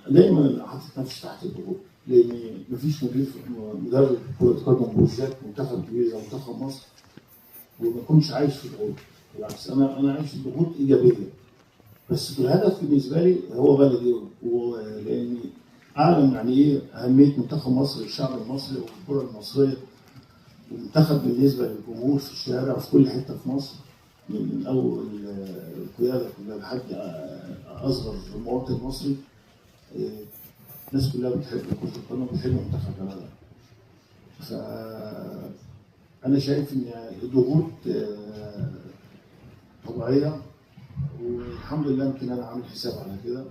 دايما حاطط نفسي تحت الضغوط، لان مفيش مدرب كره قدم بالذات منتخب كبير زي منتخب مصر وما يكونش عايش في ضغوط. بالعكس انا عايش في ضغوط ايجابيه، بس الهدف بالنسبه لي هو بلدي، ولاني اعلم يعني ايه اهميه منتخب مصر للشعب المصري والكره المصريه، والمنتخب بالنسبه للجمهور في الشارع وفي كل حته في مصر، من اول القياده كلها لحد اصغر مواطن مصري. الناس كلها بتحب كره القدم وبتحب منتخب بلدها. فانا شايف ان الضغوط طبيعيه، والحمد لله يمكن انا عامل حساب على كده.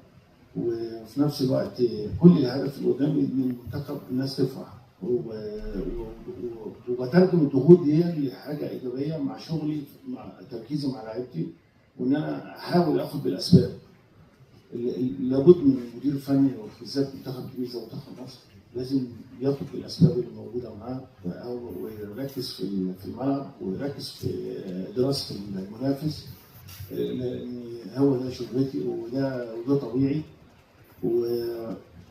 وفي نفس الوقت كل الهدف اللي قدامي ان المنتخب الناس تفرح، وبترجم الضغوط دي لحاجه ايجابيه مع شغلي، مع تركيزي مع لعيبتي، وان انا احاول اخد بالاسباب. لابد من المدير الفني وبالذات منتخب كبير زي منتخب مصر لازم ياخد بالاسباب اللي موجوده معاه، ويركز في الملعب، ويركز في دراسه المنافس، لان هو ده شغلتي وده طبيعي.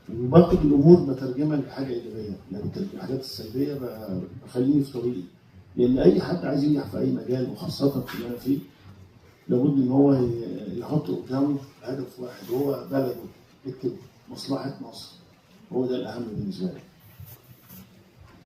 وباخد الامور بترجمها لحاجه ايجابيه، يعني الحاجات السلبيه بخليني في طريقي، لان اي حد عايز ينجح في اي مجال وخاصه في اللي انا فيه لابد ان هو يحط قدامه هدف واحد، هو بلده، يكتب مصلحه مصر، هو ده الاهم بالنسبه لي.